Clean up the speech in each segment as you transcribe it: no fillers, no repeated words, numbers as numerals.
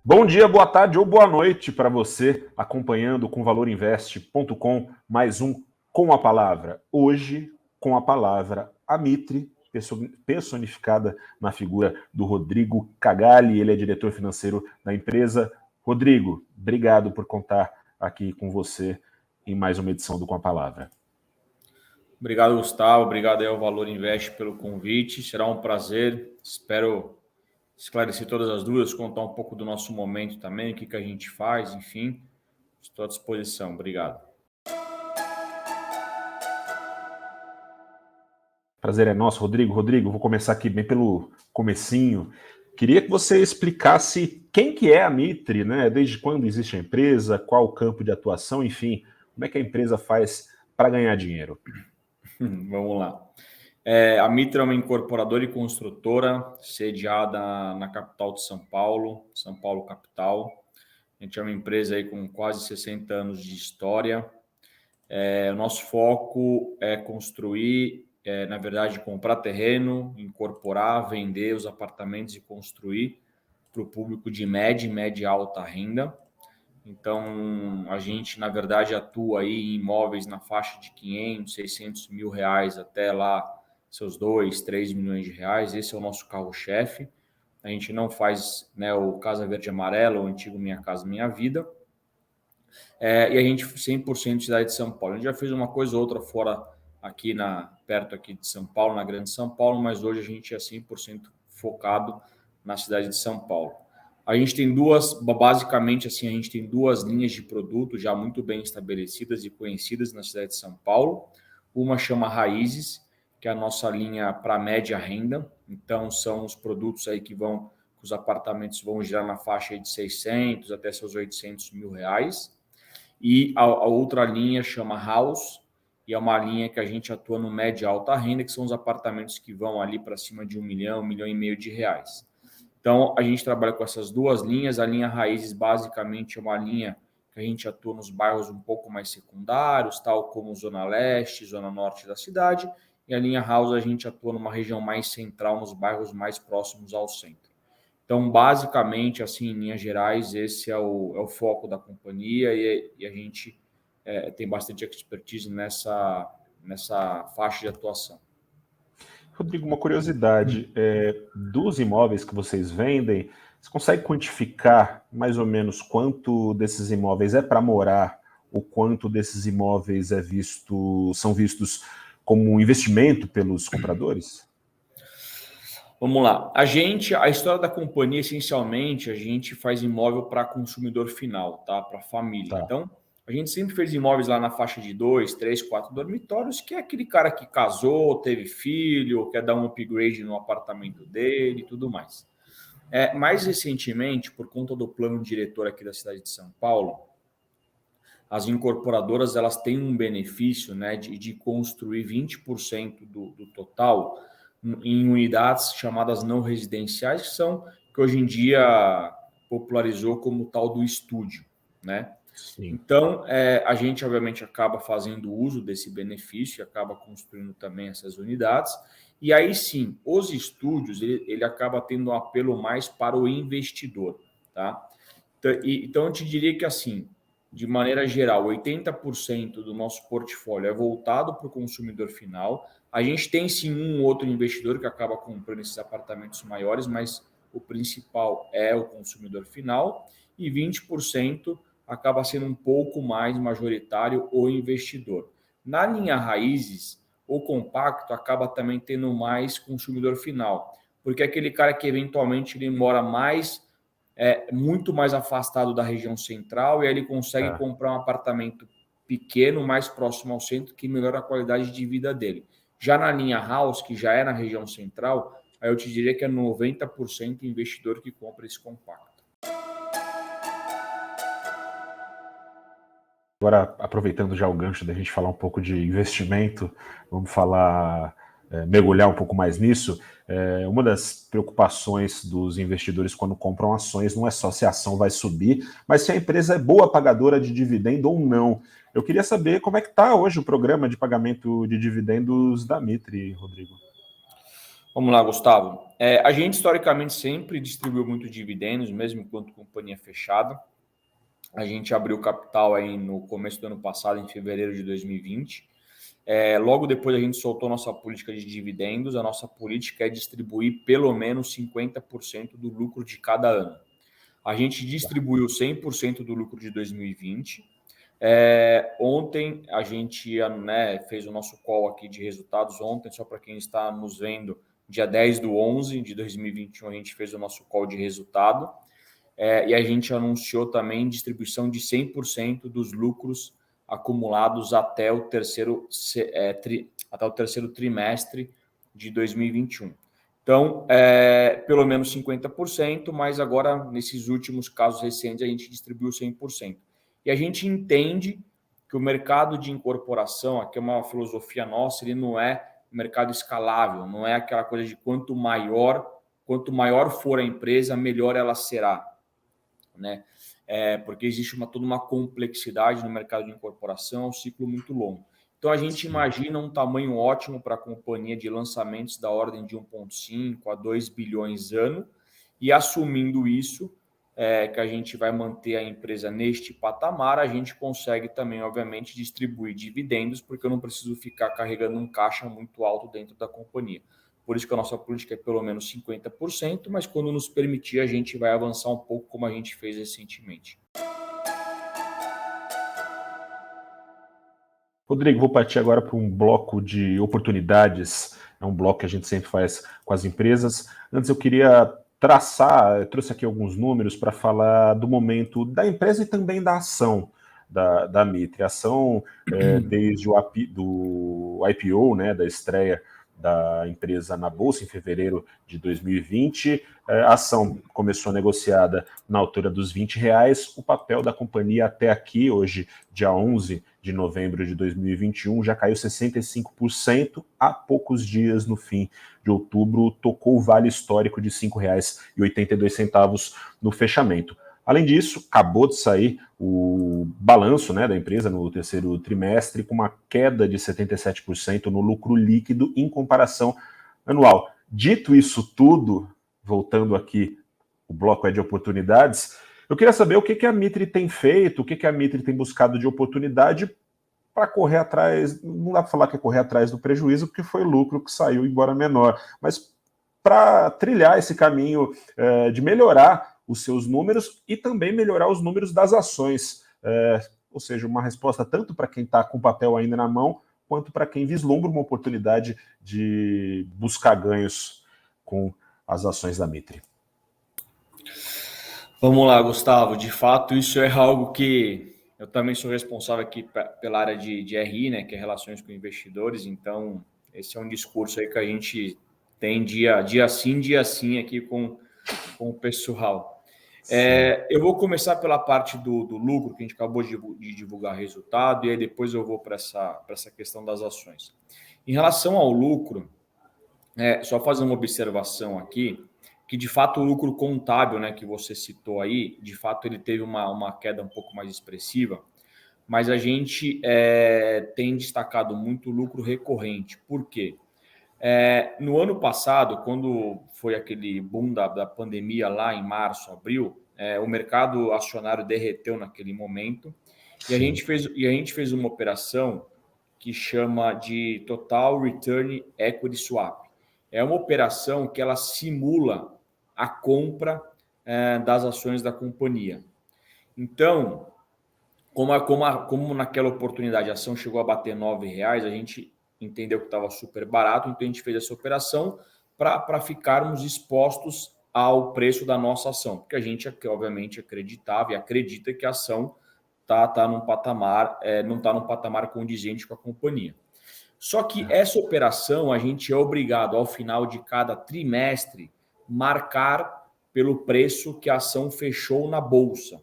Bom dia, boa tarde ou boa noite para você acompanhando com valorinvest.com mais um Com a Palavra. Hoje, com a palavra, a Mitre, personificada na figura do Rodrigo Cagalli. Ele é diretor financeiro da empresa. Rodrigo, obrigado por contar aqui com você em mais uma edição do Com a Palavra. Obrigado, Gustavo. Obrigado aí ao Valor Invest pelo convite. Será um prazer. Espero esclarecer todas as dúvidas, contar um pouco do nosso momento também, o que a gente faz, enfim. Estou à disposição. Obrigado. Prazer é nosso, Rodrigo. Rodrigo, vou começar aqui bem pelo comecinho. Queria que você explicasse quem que é a Mitre, né? Desde quando existe a empresa, qual o campo de atuação, enfim, como é que a empresa faz para ganhar dinheiro? Vamos lá. A Mitre é uma incorporadora e construtora sediada na capital de São Paulo capital. A gente é uma empresa aí com quase 60 anos de história. O nosso foco é construir, na verdade, comprar terreno, incorporar, vender os apartamentos e construir para o público de média e alta renda. Então, a gente, na verdade, atua aí em imóveis na faixa de 500, 600 mil reais até lá seus 2, 3 milhões de reais. Esse é o nosso carro-chefe. A gente não faz, né, o Casa Verde e Amarelo, o antigo Minha Casa Minha Vida. E a gente 100% cidade de São Paulo. A gente já fez uma coisa ou outra fora aqui perto aqui de São Paulo, na Grande São Paulo, mas hoje a gente é 100% focado na cidade de São Paulo. A gente tem basicamente assim, a gente tem duas linhas de produto já muito bem estabelecidas e conhecidas na cidade de São Paulo. Uma chama Raízes, que é a nossa linha para média renda. Então, são os produtos aí que os apartamentos vão girar na faixa de 600 até seus 800 mil reais. E a outra linha chama House, e é uma linha que a gente atua no média e alta renda, que são os apartamentos que vão ali para cima de 1 milhão, 1,5 milhão de reais. Então, a gente trabalha com essas duas linhas. A linha Raízes, basicamente, é uma linha que a gente atua nos bairros um pouco mais secundários, tal como Zona Leste, Zona Norte da cidade. E a linha House, a gente atua numa região mais central, nos bairros mais próximos ao centro. Então, basicamente, assim, em linhas gerais, esse é o foco da companhia e a gente tem bastante expertise nessa faixa de atuação. Rodrigo, uma curiosidade, dos imóveis que vocês vendem, você consegue quantificar mais ou menos quanto desses imóveis é para morar ou quanto desses imóveis são vistos como um investimento pelos compradores? Vamos lá. A história da companhia, essencialmente, a gente faz imóvel para consumidor final, tá? Para família. Tá. Então, a gente sempre fez imóveis lá na faixa de 2, 3, 4 dormitórios, que é aquele cara que casou, teve filho, quer dar um upgrade no apartamento dele e tudo mais. Mais recentemente, por conta do plano diretor aqui da cidade de São Paulo, as incorporadoras elas têm um benefício, né, de construir 20% do total em unidades chamadas não residenciais, que hoje em dia popularizou como tal do estúdio, né? Sim. Então, a gente obviamente acaba fazendo uso desse benefício e acaba construindo também essas unidades. E aí sim, os estúdios, ele acaba tendo um apelo mais para o investidor, tá? Então, eu te diria que assim, de maneira geral, 80% do nosso portfólio é voltado para o consumidor final. A gente tem sim um outro investidor que acaba comprando esses apartamentos maiores, mas o principal é o consumidor final. E 20% acaba sendo um pouco mais majoritário o investidor. Na linha Raízes, o compacto acaba também tendo mais consumidor final, porque é aquele cara que eventualmente ele mora muito mais afastado da região central e aí ele consegue comprar um apartamento pequeno, mais próximo ao centro, que melhora a qualidade de vida dele. Já na linha House, que já é na região central, aí eu te diria que é 90% investidor que compra esse compacto. Agora, aproveitando já o gancho da gente falar um pouco de investimento, vamos mergulhar um pouco mais nisso. Uma das preocupações dos investidores quando compram ações não é só se a ação vai subir, mas se a empresa é boa pagadora de dividendo ou não. Eu queria saber como é que está hoje o programa de pagamento de dividendos da Mitre, Rodrigo. Vamos lá, Gustavo. A gente, historicamente, sempre distribuiu muito dividendos, mesmo enquanto companhia fechada. A gente abriu capital aí no começo do ano passado, em fevereiro de 2020. Logo depois a gente soltou nossa política de dividendos. A nossa política é distribuir pelo menos 50% do lucro de cada ano. A gente distribuiu 100% do lucro de 2020. Ontem a gente fez o nosso call aqui de resultados. Ontem, só para quem está nos vendo, dia 10/11 de 2021, a gente fez o nosso call de resultado. E a gente anunciou também distribuição de 100% dos lucros acumulados até o terceiro trimestre de 2021. Então, pelo menos 50%, mas agora, nesses últimos casos recentes, a gente distribuiu 100%. E a gente entende que o mercado de incorporação, aqui é uma filosofia nossa, ele não é um mercado escalável, não é aquela coisa de quanto maior for a empresa, melhor ela será, né? Porque existe toda uma complexidade no mercado de incorporação, é um ciclo muito longo. Então, a gente imagina um tamanho ótimo para a companhia de lançamentos da ordem de 1,5 a 2 bilhões ano, e assumindo isso, que a gente vai manter a empresa neste patamar, a gente consegue também, obviamente, distribuir dividendos, porque eu não preciso ficar carregando um caixa muito alto dentro da companhia. Por isso que a nossa política é pelo menos 50%, mas quando nos permitir, a gente vai avançar um pouco, como a gente fez recentemente. Rodrigo, vou partir agora para um bloco de oportunidades. É um bloco que a gente sempre faz com as empresas. Antes eu queria eu trouxe aqui alguns números para falar do momento da empresa e também da ação da Mitre. A ação, desde do IPO, né, da estreia da empresa na Bolsa em fevereiro de 2020. A ação começou negociada na altura dos R$20. O papel da companhia até aqui, hoje, dia 11 de novembro de 2021, já caiu 65%. Há poucos dias, no fim de outubro, tocou o vale histórico de R$ 5,82 no fechamento. Além disso, acabou de sair o balanço, né, da empresa no terceiro trimestre, com uma queda de 77% no lucro líquido em comparação anual. Dito isso tudo, voltando aqui, o bloco é de oportunidades, eu queria saber o que a Mitre tem feito, o que a Mitre tem buscado de oportunidade para correr atrás. Não dá para falar que é correr atrás do prejuízo, porque foi lucro que saiu, embora menor, mas para trilhar esse caminho de melhorar os seus números e também melhorar os números das ações. Ou seja, uma resposta tanto para quem está com o papel ainda na mão, quanto para quem vislumbra uma oportunidade de buscar ganhos com as ações da Mitre. Vamos lá, Gustavo. De fato, isso é algo que eu também sou responsável aqui pela área de RI, né, que é Relações com Investidores. Então, esse é um discurso aí que a gente tem dia sim aqui com o pessoal. Eu vou começar pela parte do lucro, que a gente acabou de divulgar resultado, e aí depois eu vou para essa questão das ações. Em relação ao lucro, só fazer uma observação aqui, que de fato o lucro contábil, né, que você citou aí, de fato ele teve uma queda um pouco mais expressiva, mas a gente tem destacado muito o lucro recorrente. Por quê? No ano passado, quando foi aquele boom da pandemia lá em março, abril, o mercado acionário derreteu naquele momento. E a gente fez uma operação que chama de Total Return Equity Swap. É uma operação que ela simula a compra das ações da companhia. Então, como naquela oportunidade a ação chegou a bater R$9, a gente entendeu que estava super barato, então a gente fez essa operação para ficarmos expostos ao preço da nossa ação, porque a gente obviamente acreditava e acredita que a ação tá num patamar, não está num patamar condizente com a companhia. Só que essa operação a gente é obrigado, ao final de cada trimestre, marcar pelo preço que a ação fechou na bolsa.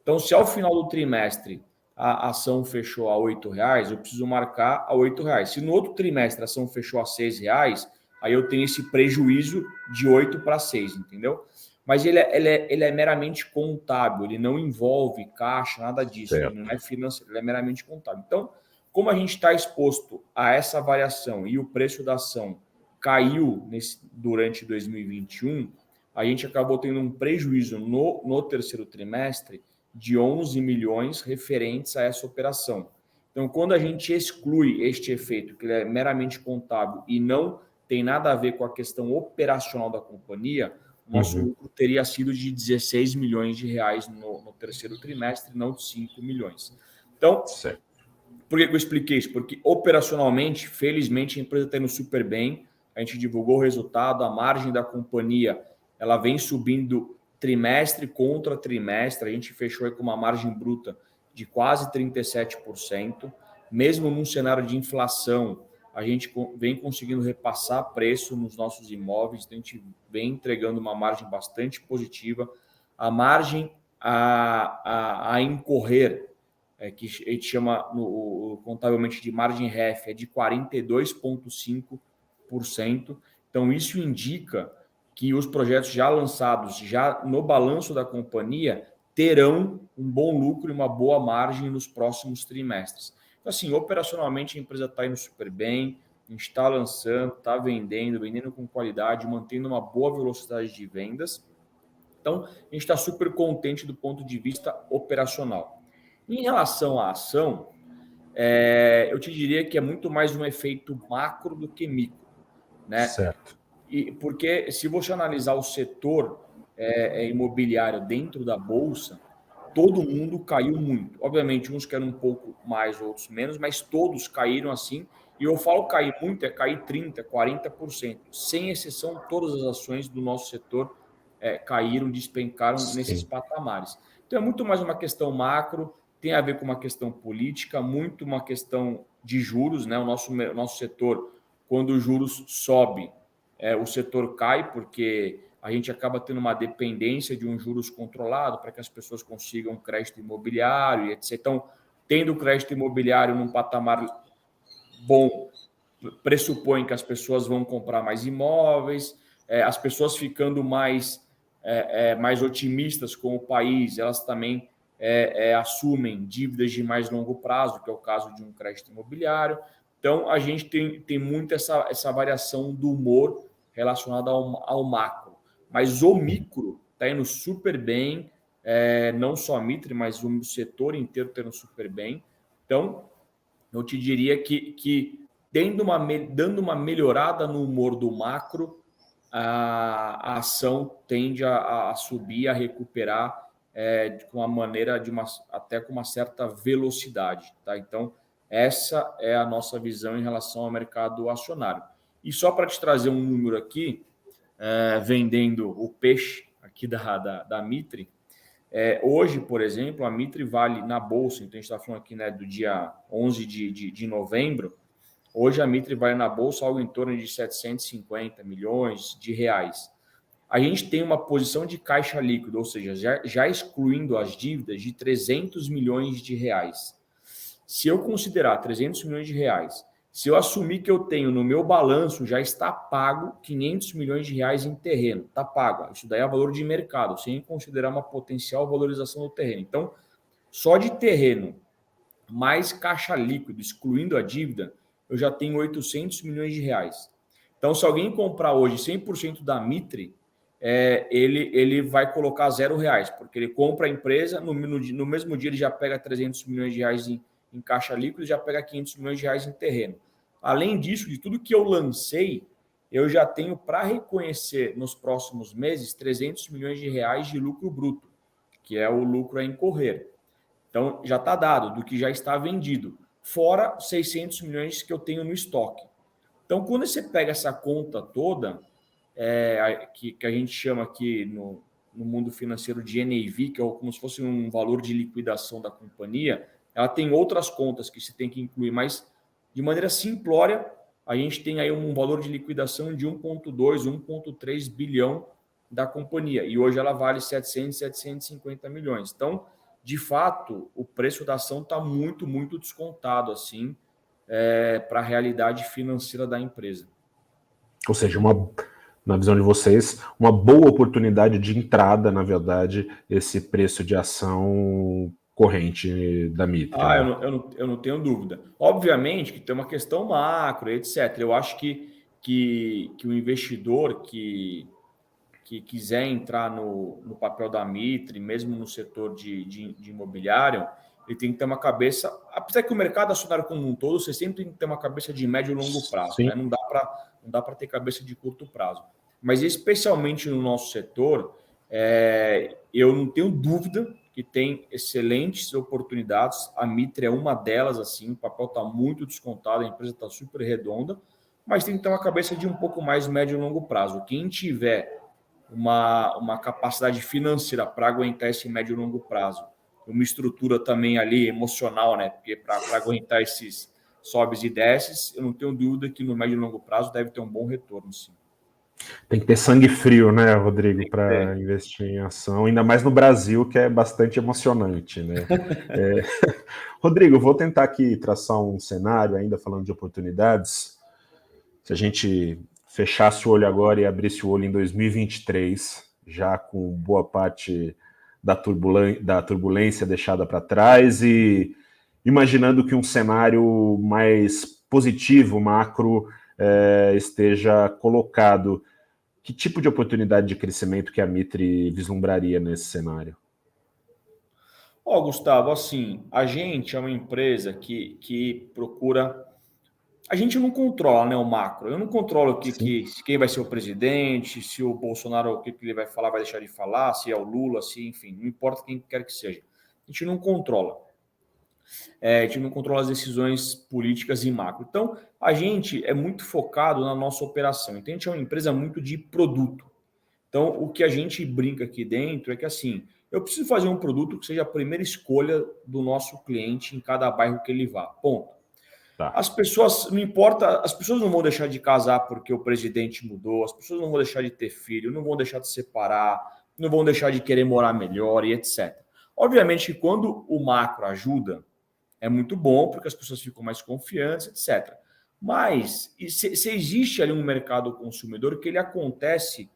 Então, se ao final do trimestre a ação fechou a R$8, eu preciso marcar a R$8. Se no outro trimestre a ação fechou a R$6, aí eu tenho esse prejuízo de 8 para 6, entendeu? Mas ele é meramente contábil, ele não envolve caixa, nada disso, ele não é financeiro, ele é meramente contábil. Então, como a gente está exposto a essa variação e o preço da ação caiu durante 2021, a gente acabou tendo um prejuízo no terceiro trimestre de 11 milhões referentes a essa operação. Então, quando a gente exclui este efeito, que é meramente contábil e não tem nada a ver com a questão operacional da companhia, nosso lucro teria sido de 16 milhões de reais no terceiro trimestre, não de 5 milhões. Então, certo. Por que eu expliquei isso? Porque operacionalmente, felizmente, a empresa está indo super bem. A gente divulgou o resultado, a margem da companhia ela vem subindo trimestre contra trimestre. A gente fechou aí com uma margem bruta de quase 37%. Mesmo num cenário de inflação, a gente vem conseguindo repassar preço nos nossos imóveis. Então, a gente vem entregando uma margem bastante positiva. A margem a incorrer, que a gente chama contabilmente de margem REF, é de 42,5%. Então, isso indica que os projetos já lançados, já no balanço da companhia, terão um bom lucro e uma boa margem nos próximos trimestres. Então, assim, operacionalmente a empresa está indo super bem, a gente está lançando, está vendendo com qualidade, mantendo uma boa velocidade de vendas. Então, a gente está super contente do ponto de vista operacional. Em relação à ação, eu te diria que é muito mais um efeito macro do que micro, né? Certo. Porque se você analisar o setor imobiliário dentro da Bolsa, todo mundo caiu muito. Obviamente, uns caíram um pouco mais, outros menos, mas todos caíram assim. E eu falo cair muito, é cair 30%, 40%. Sem exceção, todas as ações do nosso setor caíram, despencaram nesses patamares. Então, é muito mais uma questão macro, tem a ver com uma questão política, muito uma questão de juros, né? O nosso setor, quando os juros sobe, o setor cai, porque a gente acaba tendo uma dependência de um juros controlado para que as pessoas consigam crédito imobiliário, etc. Então, tendo crédito imobiliário num patamar bom, pressupõe que as pessoas vão comprar mais imóveis, as pessoas ficando mais otimistas com o país, elas também assumem dívidas de mais longo prazo, que é o caso de um crédito imobiliário. Então, a gente tem muito essa variação do humor relacionada ao macro. Mas o micro está indo super bem, não só a Mitre, mas o setor inteiro está indo super bem. Então, eu te diria que dando uma melhorada no humor do macro, a ação tende a subir, a recuperar com uma maneira até com uma certa velocidade, tá? Então, essa é a nossa visão em relação ao mercado acionário. E só para te trazer um número aqui, vendendo o peixe aqui da Mitre, hoje, por exemplo, a Mitre vale na Bolsa, então a gente está falando aqui, né, do dia 11 de novembro, hoje a Mitre vale na Bolsa algo em torno de 750 milhões de reais. A gente tem uma posição de caixa líquido, ou seja, já excluindo as dívidas, de 300 milhões de reais. Se eu considerar 300 milhões de reais, se eu assumir que eu tenho no meu balanço, já está pago 500 milhões de reais em terreno. Está pago. Isso daí é valor de mercado, sem considerar uma potencial valorização do terreno. Então, só de terreno, mais caixa líquido, excluindo a dívida, eu já tenho 800 milhões de reais. Então, se alguém comprar hoje 100% da Mitre, ele vai colocar R$0, porque ele compra a empresa, no mesmo dia ele já pega 300 milhões de reais em caixa líquido e já pega 500 milhões de reais em terreno. Além disso, de tudo que eu lancei, eu já tenho para reconhecer nos próximos meses 300 milhões de reais de lucro bruto, que é o lucro a incorrer. Então, já está dado do que já está vendido, fora 600 milhões que eu tenho no estoque. Então, quando você pega essa conta toda, que a gente chama aqui no mundo financeiro de NAV, que é como se fosse um valor de liquidação da companhia, ela tem outras contas que você tem que incluir, mas de maneira simplória, a gente tem aí um valor de liquidação de 1,2, 1,3 bilhão da companhia. E hoje ela vale 700, 750 milhões. Então, de fato, o preço da ação está muito, muito descontado assim, para a realidade financeira da empresa. Ou seja, na visão de vocês, uma boa oportunidade de entrada, na verdade, esse preço de ação corrente da Mitre. Eu não tenho dúvida. Obviamente que tem uma questão macro, etc. Eu acho que que o investidor que quiser entrar no papel da Mitre, mesmo no setor de imobiliário, ele tem que ter uma cabeça, apesar que o mercado acionário como um todo, você sempre tem que ter uma cabeça de médio e longo prazo, né? Não dá para ter cabeça de curto prazo. Mas especialmente no nosso setor, eu não tenho dúvida que tem excelentes oportunidades. A Mitre é uma delas, assim, o papel está muito descontado, a empresa está super redonda, mas tem que ter uma cabeça de um pouco mais médio e longo prazo. Quem tiver uma capacidade financeira para aguentar esse médio e longo prazo, uma estrutura também ali emocional, né? Porque para aguentar esses sobes e desces, eu não tenho dúvida que no médio e longo prazo deve ter um bom retorno, sim. Tem que ter sangue frio, né, Rodrigo, para investir em ação, ainda mais no Brasil, que é bastante emocionante, né? Rodrigo, vou tentar aqui traçar um cenário, ainda falando de oportunidades. Se a gente fechasse o olho agora e abrisse o olho em 2023, já com boa parte da turbulência deixada para trás e imaginando que um cenário mais positivo, macro, esteja colocado, que tipo de oportunidade de crescimento que a Mitre vislumbraria nesse cenário? Gustavo, assim, a gente é uma empresa que procura. A gente não controla, né, o macro. Eu não controlo quem vai ser o presidente, se o Bolsonaro, o que ele vai falar, vai deixar de falar, se é o Lula, se, enfim, não importa quem quer que seja. A gente não controla. A gente não controla as decisões políticas e macro. Então, a gente é muito focado na nossa operação. Então, a gente é uma empresa muito de produto. Então, o que a gente brinca aqui dentro é que, assim, eu preciso fazer um produto que seja a primeira escolha do nosso cliente em cada bairro que ele vá. Ponto. Tá. As pessoas, não importa, as pessoas não vão deixar de casar porque o presidente mudou, as pessoas não vão deixar de ter filho, não vão deixar de separar, não vão deixar de querer morar melhor e etc. Obviamente que quando o macro ajuda, é muito bom porque as pessoas ficam mais confiantes, etc. Mas se existe ali um mercado consumidor que ele acontece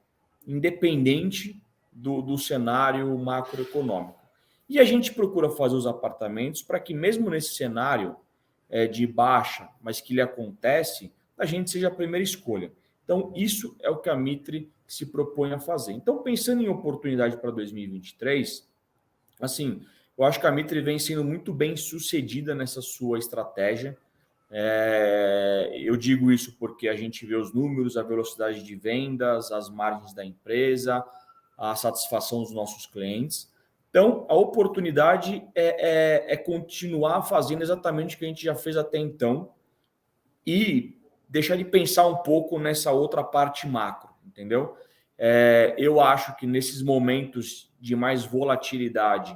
independente do cenário macroeconômico. E a gente procura fazer os apartamentos para que mesmo nesse cenário de baixa, mas que ele acontece, a gente seja a primeira escolha. Então, isso é o que a Mitre se propõe a fazer. Então, pensando em oportunidade para 2023, assim, eu acho que a Mitre vem sendo muito bem sucedida nessa sua estratégia. Eu digo isso porque a gente vê os números, a velocidade de vendas, as margens da empresa, a satisfação dos nossos clientes. Então, a oportunidade é continuar fazendo exatamente o que a gente já fez até então e deixar de pensar um pouco nessa outra parte macro, entendeu? Eu acho que nesses momentos de mais volatilidade,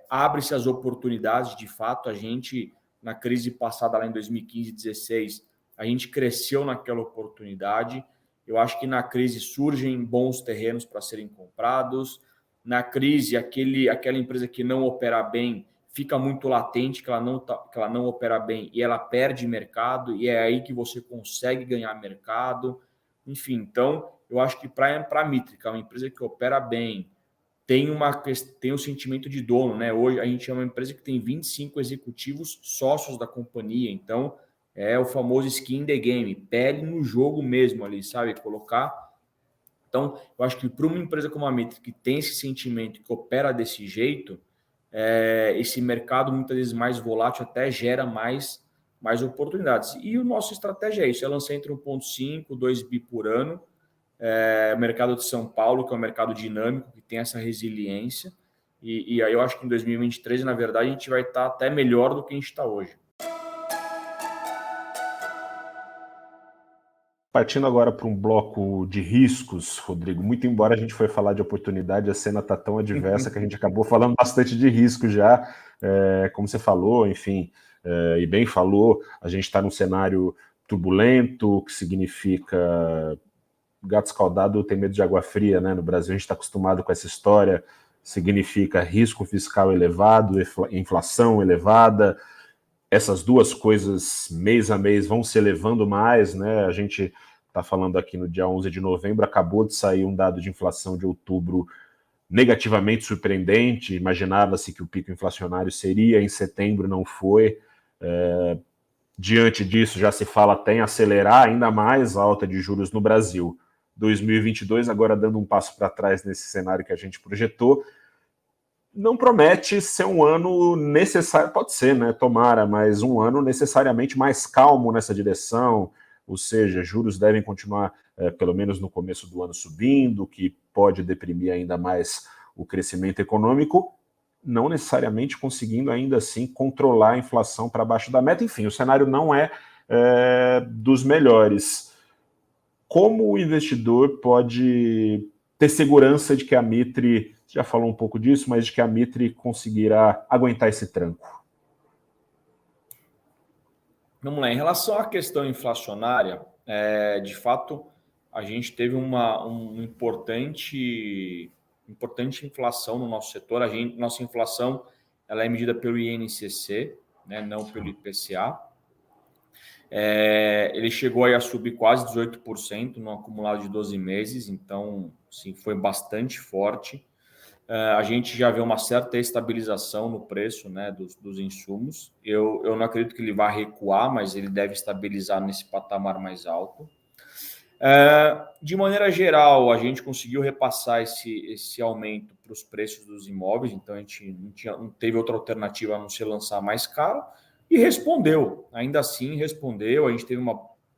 abre-se as oportunidades, de fato. A gente, na crise passada, lá em 2015 e 2016, a gente cresceu naquela oportunidade. Eu acho que na crise surgem bons terrenos para serem comprados. Na crise, aquela empresa que não opera bem fica muito latente, que ela não opera bem e ela perde mercado, e é aí que você consegue ganhar mercado. Enfim, então, eu acho que para a Mitre, que é uma empresa que opera bem, tem um sentimento de dono, né? Hoje a gente é uma empresa que tem 25 executivos sócios da companhia, então é o famoso skin in the game, pele no jogo mesmo ali, sabe? Colocar. Então, eu acho que para uma empresa como a Mitre, que tem esse sentimento, que opera desse jeito, esse mercado muitas vezes mais volátil até gera mais oportunidades. E a nossa estratégia é isso, é lançar entre 1,5 e 2 bi por ano. O mercado de São Paulo, que é um mercado dinâmico, que tem essa resiliência. E aí eu acho que em 2023, na verdade, a gente vai estar até melhor do que a gente está hoje. Partindo agora para um bloco de riscos, Rodrigo, muito embora a gente foi falar de oportunidade, a cena está tão adversa que a gente acabou falando bastante de risco já, como você falou, enfim, e bem falou, a gente está num cenário turbulento, o que significa gato escaldado tem medo de água fria, né? No Brasil a gente está acostumado com essa história, significa risco fiscal elevado, inflação elevada. Essas duas coisas, mês a mês, vão se elevando mais, né? A gente está falando aqui no dia 11 de novembro, acabou de sair um dado de inflação de outubro negativamente surpreendente. Imaginava-se que o pico inflacionário seria em setembro, não foi. Diante disso, já se fala até em acelerar ainda mais a alta de juros no Brasil. 2022, agora dando um passo para trás nesse cenário que a gente projetou, não promete ser um ano necessário, pode ser, né? Tomara, mas um ano necessariamente mais calmo nessa direção, ou seja, juros devem continuar, pelo menos no começo do ano, subindo, que pode deprimir ainda mais o crescimento econômico, não necessariamente conseguindo ainda assim controlar a inflação para baixo da meta. Enfim, o cenário não é dos melhores. Como o investidor pode ter segurança de que a Mitre, já falou um pouco disso, mas de que a Mitre conseguirá aguentar esse tranco? Vamos lá, em relação à questão inflacionária, de fato, a gente teve uma importante inflação no nosso setor. Nossa inflação ela é medida pelo INCC, né, não pelo IPCA. Ele chegou aí a subir quase 18% no acumulado de 12 meses, então sim, foi bastante forte. A gente já vê uma certa estabilização no preço, né, dos insumos. Eu não acredito que ele vá recuar, mas ele deve estabilizar nesse patamar mais alto. De maneira geral, a gente conseguiu repassar esse aumento para os preços dos imóveis, então a gente não teve outra alternativa a não ser lançar mais caro, e respondeu. Ainda assim, respondeu. A gente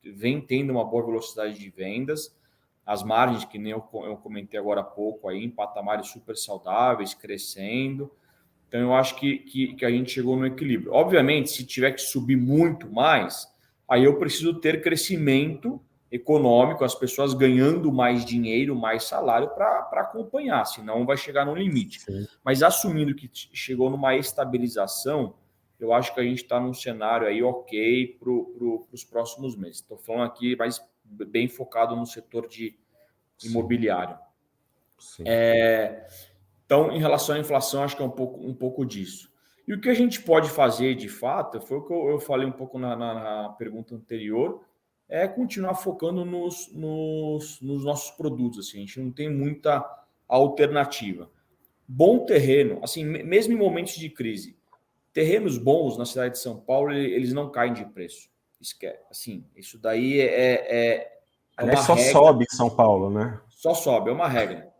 vem tendo uma boa velocidade de vendas. As margens, que nem eu comentei agora há pouco, aí, em patamares super saudáveis, crescendo. Então, eu acho que a gente chegou no equilíbrio. Obviamente, se tiver que subir muito mais, aí eu preciso ter crescimento econômico, as pessoas ganhando mais dinheiro, mais salário para acompanhar, senão vai chegar no limite. Sim. Mas assumindo que chegou numa estabilização, eu acho que a gente está num cenário aí ok para os próximos meses. Estou falando aqui, mas bem focado no setor de imobiliário. Sim. Então, em relação à inflação, acho que é um pouco disso. E o que a gente pode fazer, de fato, foi o que eu falei um pouco na pergunta anterior, é continuar focando nos nossos produtos. Assim, a gente não tem muita alternativa. Bom terreno, assim, mesmo em momentos de crise, terrenos bons na cidade de São Paulo, eles não caem de preço. Assim, isso daí é uma só regra. Sobe em São Paulo, né? Só sobe, é uma regra.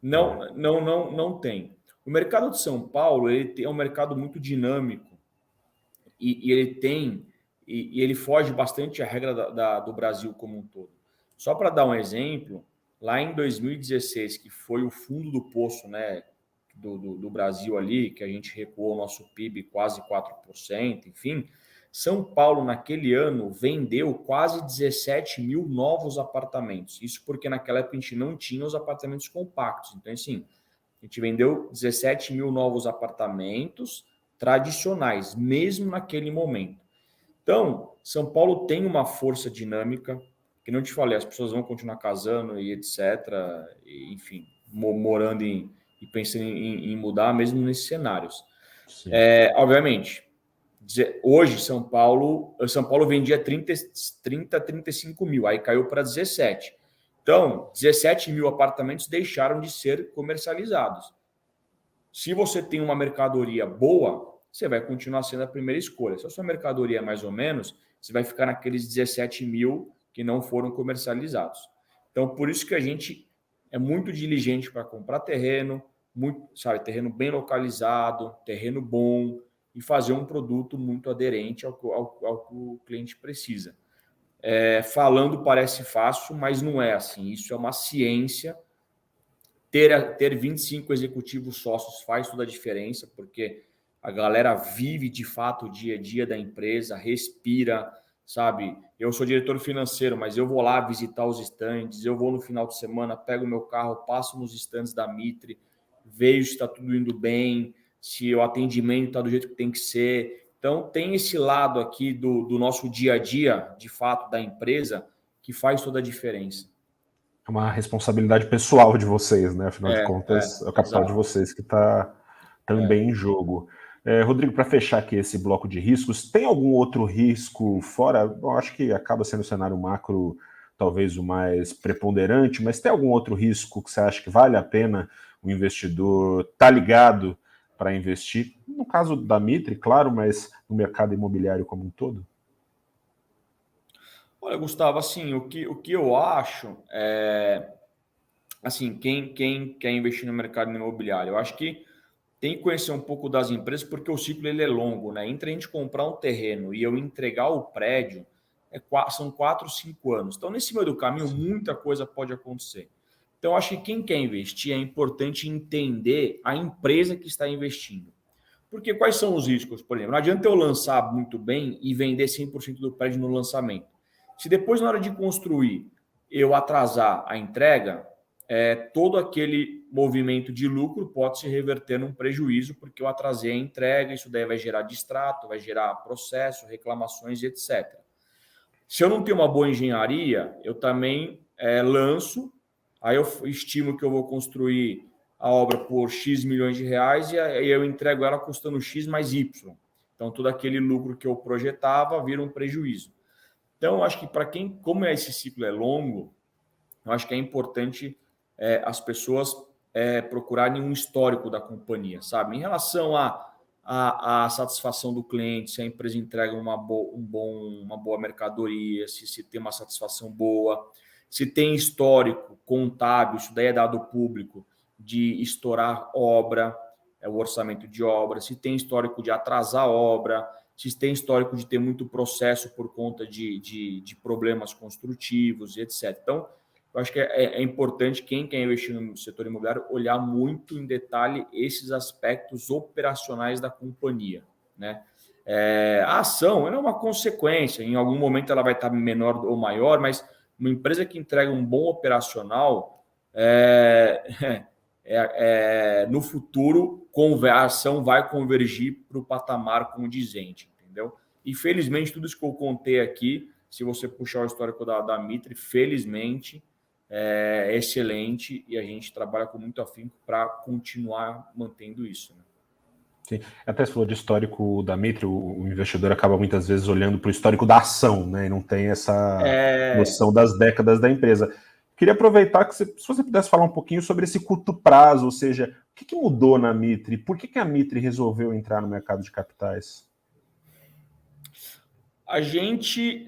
Não tem. O mercado de São Paulo é um mercado muito dinâmico e ele foge bastante à regra do Brasil como um todo. Só para dar um exemplo, lá em 2016, que foi o fundo do poço, né, do Brasil ali, que a gente recuou o nosso PIB quase 4%, enfim, São Paulo, naquele ano, vendeu quase 17 mil novos apartamentos. Isso porque naquela época a gente não tinha os apartamentos compactos. Então, assim, a gente vendeu 17 mil novos apartamentos tradicionais, mesmo naquele momento. Então, São Paulo tem uma força dinâmica, que não te falei, as pessoas vão continuar casando e etc., e, enfim, morando e pensando em mudar, mesmo nesses cenários. Obviamente, hoje São Paulo vendia 35 mil, aí caiu para 17. Então, 17 mil apartamentos deixaram de ser comercializados. Se você tem uma mercadoria boa, você vai continuar sendo a primeira escolha. Se a sua mercadoria é mais ou menos, você vai ficar naqueles 17 mil que não foram comercializados. Então, por isso que a gente é muito diligente para comprar terreno, terreno bem localizado, terreno bom, e fazer um produto muito aderente ao que o cliente precisa. Falando parece fácil, mas não é assim. Isso é uma ciência. Ter 25 executivos sócios faz toda a diferença, porque a galera vive de fato o dia a dia da empresa, respira, sabe? Eu sou diretor financeiro, mas eu vou lá visitar os estandes, eu vou no final de semana, pego meu carro, passo nos estandes da Mitre, vejo se está tudo indo bem, se o atendimento está do jeito que tem que ser. Então, tem esse lado aqui do nosso dia a dia, de fato, da empresa, que faz toda a diferença. É uma responsabilidade pessoal de vocês, né? Afinal de contas, é o capital de vocês que está também em jogo. Rodrigo, para fechar aqui esse bloco de riscos, tem algum outro risco fora? Eu acho que acaba sendo o cenário macro talvez o mais preponderante, mas tem algum outro risco que você acha que vale a pena o investidor estar ligado para investir? No caso da Mitre, claro, mas no mercado imobiliário como um todo? Olha, Gustavo, assim, o que eu acho é, assim, quem quer investir no mercado imobiliário, eu acho que tem que conhecer um pouco das empresas, porque o ciclo ele é longo, né? Entre a gente comprar um terreno e eu entregar o prédio, são 4, 5 anos. Então, nesse meio do caminho, muita coisa pode acontecer. Então, eu acho que quem quer investir é importante entender a empresa que está investindo. Porque quais são os riscos? Por exemplo, não adianta eu lançar muito bem e vender 100% do prédio no lançamento. Se depois, na hora de construir, eu atrasar a entrega, todo aquele movimento de lucro pode se reverter num prejuízo, porque eu atrasei a entrega, isso daí vai gerar distrato, vai gerar processo, reclamações e etc. Se eu não tenho uma boa engenharia, eu também lanço, aí eu estimo que eu vou construir a obra por X milhões de reais e aí eu entrego ela custando X mais Y. Então, todo aquele lucro que eu projetava vira um prejuízo. Então, eu acho que para quem, como esse ciclo é longo, eu acho que é importante as pessoas procurarem um histórico da companhia, sabe? Em relação à satisfação do cliente, se a empresa entrega uma boa mercadoria, se tem uma satisfação boa, se tem histórico contábil, isso daí é dado público, de estourar obra, o orçamento de obra, se tem histórico de atrasar obra, se tem histórico de ter muito processo por conta de problemas construtivos e etc. Então, eu acho que é importante quem quer investir no setor imobiliário olhar muito em detalhe esses aspectos operacionais da companhia, né? A ação é uma consequência, em algum momento ela vai estar menor ou maior, mas uma empresa que entrega um bom operacional, no futuro a ação vai convergir para o patamar condizente, entendeu? E felizmente tudo isso que eu contei aqui, se você puxar o histórico da Mitre, felizmente é excelente e a gente trabalha com muito afinco para continuar mantendo isso, né? Sim. Até se falou de histórico da Mitre, o investidor acaba muitas vezes olhando para o histórico da ação, né? E não tem essa noção das décadas da empresa. Queria aproveitar que se você pudesse falar um pouquinho sobre esse curto prazo, ou seja, o que mudou na Mitre? Por que a Mitre resolveu entrar no mercado de capitais? A gente,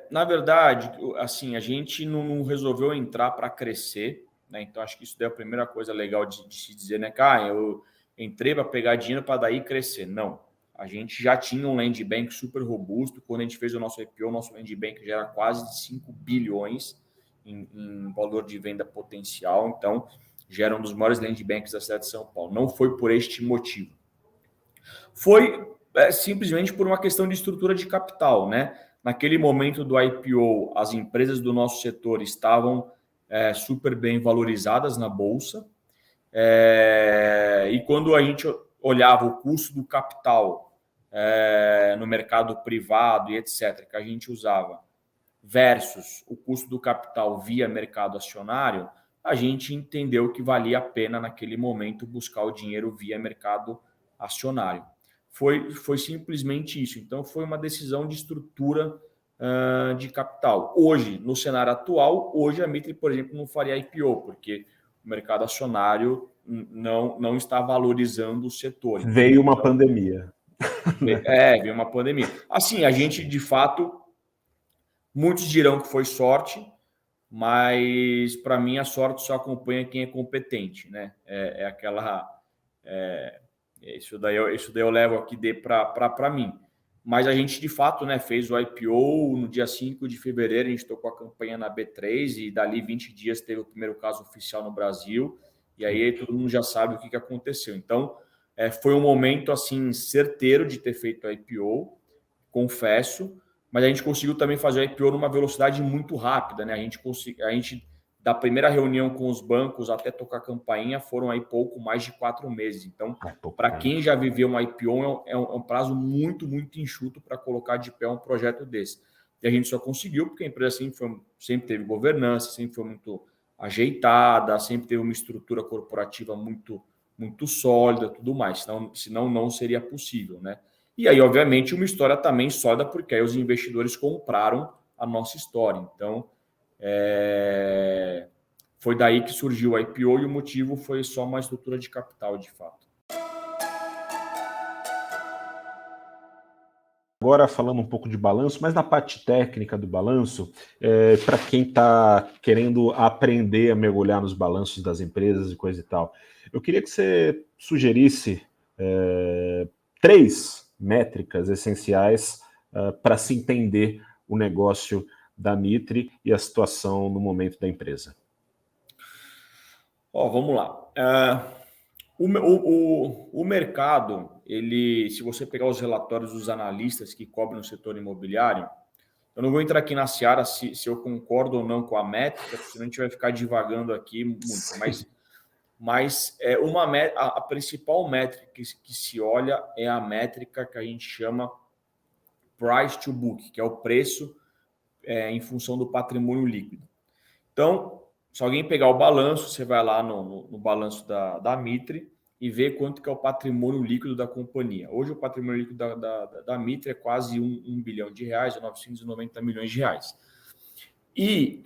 na verdade, assim, a gente não resolveu entrar para crescer, né? Então, acho que isso daí é a primeira coisa legal de se dizer, né? Cara, eu entrei para pegar dinheiro para daí crescer. Não. A gente já tinha um land bank super robusto. Quando a gente fez o nosso IPO, o nosso land bank já era quase de 5 bilhões em valor de venda potencial. Então, já era um dos maiores land banks da cidade de São Paulo. Não foi por este motivo. Foi simplesmente por uma questão de estrutura de capital, né? Naquele momento do IPO, as empresas do nosso setor estavam super bem valorizadas na bolsa, e quando a gente olhava o custo do capital no mercado privado e etc., que a gente usava, versus o custo do capital via mercado acionário, a gente entendeu que valia a pena naquele momento buscar o dinheiro via mercado acionário. Foi simplesmente isso. Então, foi uma decisão de estrutura de capital. Hoje, no cenário atual, hoje a Mitre, por exemplo, não faria IPO, porque o mercado acionário não está valorizando o setor. Veio uma pandemia. Veio uma pandemia. Assim, a gente, de fato, muitos dirão que foi sorte, mas para mim a sorte só acompanha quem é competente, né? Aquela... isso daí eu levo aqui para mim. Mas a gente, de fato, né, fez o IPO no dia 5 de fevereiro, a gente tocou a campanha na B3 e dali 20 dias teve o primeiro caso oficial no Brasil, e aí todo mundo já sabe o que aconteceu. Então, foi um momento, assim, certeiro de ter feito a IPO, confesso, mas a gente conseguiu também fazer a IPO numa velocidade muito rápida, né? A gente da primeira reunião com os bancos até tocar a campainha foram aí pouco mais de 4 meses. Então, para quem já viveu uma IPO, é um prazo muito, muito enxuto para colocar de pé um projeto desse. E a gente só conseguiu porque a empresa sempre teve governança, sempre foi muito ajeitada, sempre teve uma estrutura corporativa muito, muito sólida, tudo mais. Senão não seria possível, né? E aí, obviamente, uma história também sólida, porque aí os investidores compraram a nossa história. Então, foi daí que surgiu a IPO e o motivo foi só uma estrutura de capital, de fato. Agora falando um pouco de balanço, mas na parte técnica do balanço, para quem está querendo aprender a mergulhar nos balanços das empresas e coisa e tal, eu queria que você sugerisse 3 métricas essenciais para se entender o negócio da Mitre e a situação no momento da empresa. Vamos lá. O mercado, se você pegar os relatórios dos analistas que cobrem o setor imobiliário, eu não vou entrar aqui na seara se eu concordo ou não com a métrica, senão a gente vai ficar divagando aqui muito. Mas a principal métrica que se olha é a métrica que a gente chama price to book, que é o preço em função do patrimônio líquido. Então, se alguém pegar o balanço, você vai lá no balanço da Mitre e vê quanto que é o patrimônio líquido da companhia. Hoje o patrimônio líquido da Mitre é quase R$1 bilhão, é 990 milhões de reais. E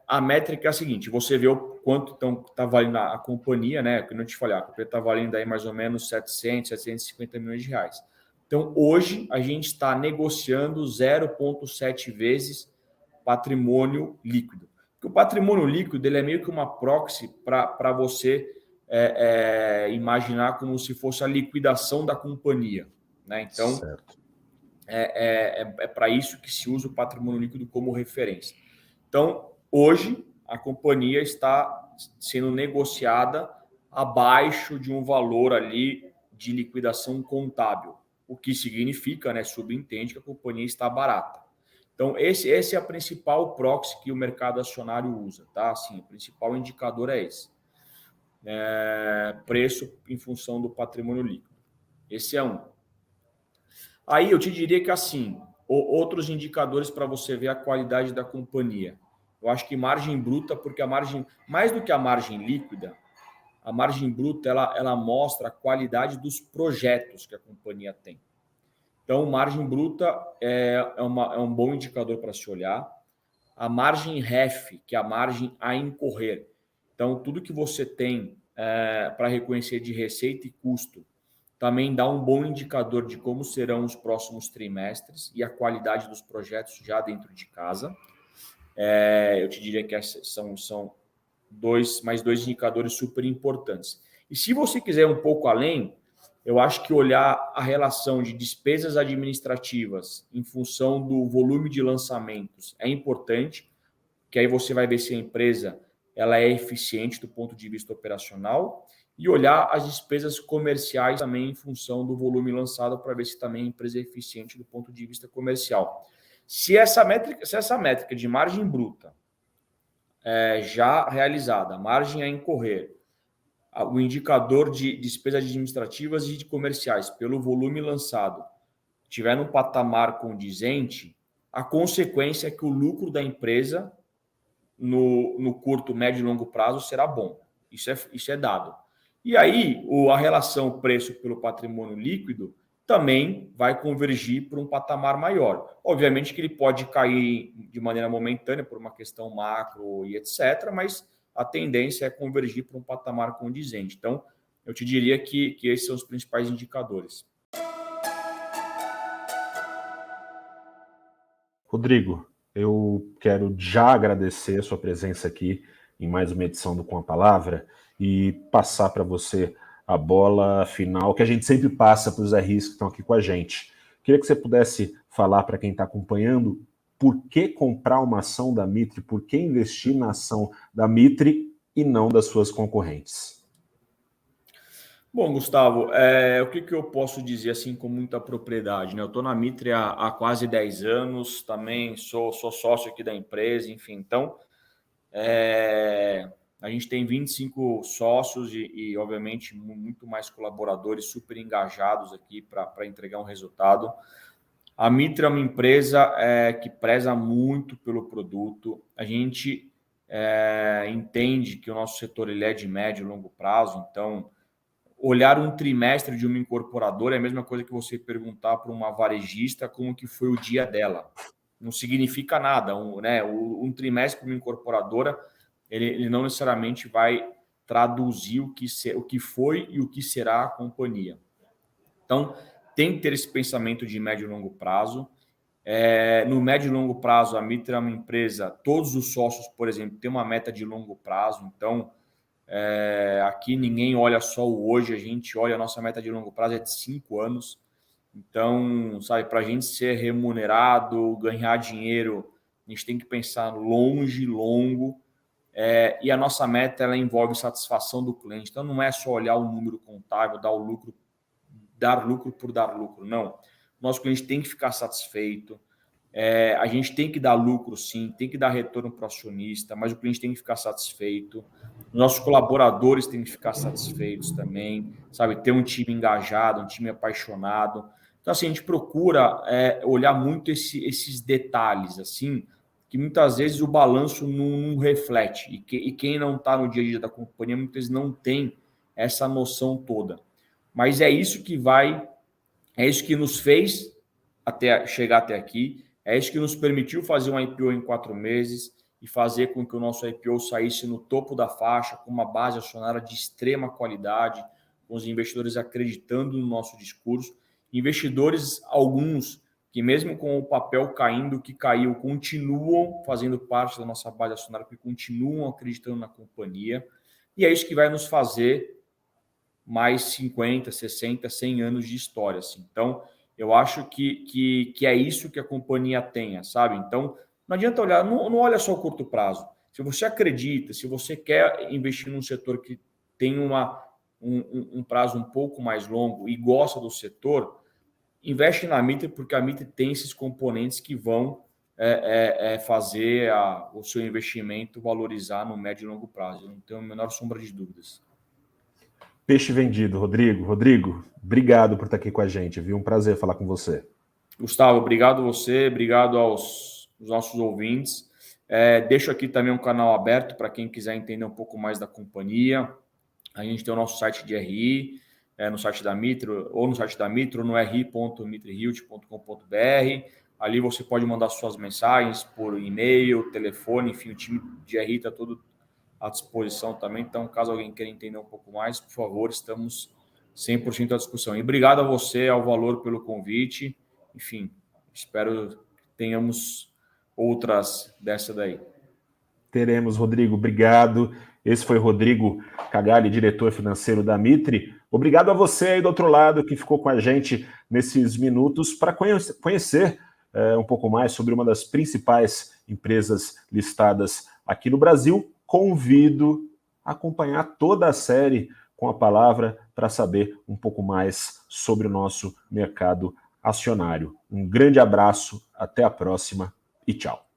a métrica é a seguinte, você vê o quanto está valendo a companhia, né? Que eu não te falei, a companhia está valendo aí mais ou menos 750 milhões de reais. Então, hoje, a gente está negociando 0,7 vezes patrimônio líquido. Porque o patrimônio líquido ele é meio que uma proxy para você imaginar como se fosse a liquidação da companhia. Né? Então, certo. para isso que se usa o patrimônio líquido como referência. Então, hoje, a companhia está sendo negociada abaixo de um valor ali de liquidação contábil, o que significa, né, subentende que a companhia está barata. Então, esse é a principal proxy que o mercado acionário usa, tá? Assim, o principal indicador é esse. Preço em função do patrimônio líquido. Esse é um. Aí eu te diria que, assim, outros indicadores para você ver a qualidade da companhia. Eu acho que margem bruta, porque a margem, mais do que a margem líquida, a margem bruta ela mostra a qualidade dos projetos que a companhia tem. Então, margem bruta é um bom indicador para se olhar. A margem REF, que é a margem a incorrer. Então, tudo que você tem para reconhecer de receita e custo também dá um bom indicador de como serão os próximos trimestres e a qualidade dos projetos já dentro de casa. Eu te diria que são mais dois indicadores super importantes. E se você quiser um pouco além, eu acho que olhar a relação de despesas administrativas em função do volume de lançamentos é importante, que aí você vai ver se a empresa ela é eficiente do ponto de vista operacional, e olhar as despesas comerciais também em função do volume lançado para ver se também a empresa é eficiente do ponto de vista comercial. Se essa métrica de margem bruta já realizada, margem a incorrer, o indicador de despesas administrativas e de comerciais pelo volume lançado tiver no patamar condizente, a consequência é que o lucro da empresa no curto, médio e longo prazo será bom. Isso é dado. E aí, a relação preço pelo patrimônio líquido também vai convergir para um patamar maior. Obviamente que ele pode cair de maneira momentânea por uma questão macro e etc., mas a tendência é convergir para um patamar condizente. Então, eu te diria que esses são os principais indicadores. Rodrigo, eu quero já agradecer a sua presença aqui em mais uma edição do Com a Palavra e passar para você a bola final que a gente sempre passa para os RIs que estão aqui com a gente. Queria que você pudesse falar para quem está acompanhando por que comprar uma ação da Mitre, por que investir na ação da Mitre e não das suas concorrentes. Bom, Gustavo, o que eu posso dizer assim com muita propriedade? Né? Eu estou na Mitre há quase 10 anos, também sou sócio aqui da empresa, enfim. Então, a gente tem 25 sócios e obviamente, muito mais colaboradores super engajados aqui para entregar um resultado. A Mitre é uma empresa que preza muito pelo produto. A gente entende que o nosso setor ele é de médio e longo prazo, então olhar um trimestre de uma incorporadora é a mesma coisa que você perguntar para uma varejista como que foi o dia dela. Não significa nada. Um trimestre para uma incorporadora, ele não necessariamente vai traduzir o que foi e o que será a companhia. Então, tem que ter esse pensamento de médio e longo prazo. No médio e longo prazo, a Mitra é uma empresa, todos os sócios, por exemplo, têm uma meta de longo prazo, então aqui ninguém olha só o hoje, a gente olha a nossa meta de longo prazo é de 5 anos. Então, sabe, para a gente ser remunerado, ganhar dinheiro, a gente tem que pensar longe, longo, e a nossa meta ela envolve satisfação do cliente. Então, não é só olhar o número contábil, dar lucro por dar lucro, não. Nosso cliente tem que ficar satisfeito, a gente tem que dar lucro sim, tem que dar retorno para o acionista, mas o cliente tem que ficar satisfeito, nossos colaboradores têm que ficar satisfeitos também, sabe, ter um time engajado, um time apaixonado. Então, assim, a gente procura olhar muito esses detalhes, assim, que muitas vezes o balanço não reflete, e quem não está no dia a dia da companhia, muitas vezes não tem essa noção toda. Mas é isso que nos fez chegar até aqui, é isso que nos permitiu fazer um IPO em 4 meses e fazer com que o nosso IPO saísse no topo da faixa, com uma base acionária de extrema qualidade, com os investidores acreditando no nosso discurso. Investidores, alguns, que mesmo com o papel caindo, que caiu, continuam fazendo parte da nossa base acionária, porque continuam acreditando na companhia. E é isso que vai nos fazer mais 50, 60, 100 anos de história. Assim. Então, eu acho que é isso que a companhia tenha, sabe? Então, não adianta olhar, não olha só o curto prazo. Se você acredita, se você quer investir num setor que tem um prazo um pouco mais longo e gosta do setor, investe na Mitra, porque a Mitra tem esses componentes que vão fazer o seu investimento valorizar no médio e longo prazo. Eu não tenho a menor sombra de dúvidas. Peixe vendido, Rodrigo. Rodrigo, obrigado por estar aqui com a gente, viu? Um prazer falar com você. Gustavo, obrigado a você, obrigado aos nossos ouvintes. Deixo aqui também um canal aberto para quem quiser entender um pouco mais da companhia. A gente tem o nosso site de RI, no site da Mitra, ou no site da Mitra, ou no ri.mitrihilt.com.br. Ali você pode mandar suas mensagens por e-mail, telefone, enfim, o time de RI está todo à disposição também. Então, caso alguém queira entender um pouco mais, por favor, estamos 100% à discussão. E obrigado a você, ao Valor, pelo convite. Enfim, espero que tenhamos outras dessa daí. Teremos, Rodrigo. Obrigado. Esse foi Rodrigo Cagalli, diretor financeiro da Mitre. Obrigado a você aí do outro lado que ficou com a gente nesses minutos para conhecer um pouco mais sobre uma das principais empresas listadas aqui no Brasil. Convido a acompanhar toda a série Com a Palavra para saber um pouco mais sobre o nosso mercado acionário. Um grande abraço, até a próxima e tchau.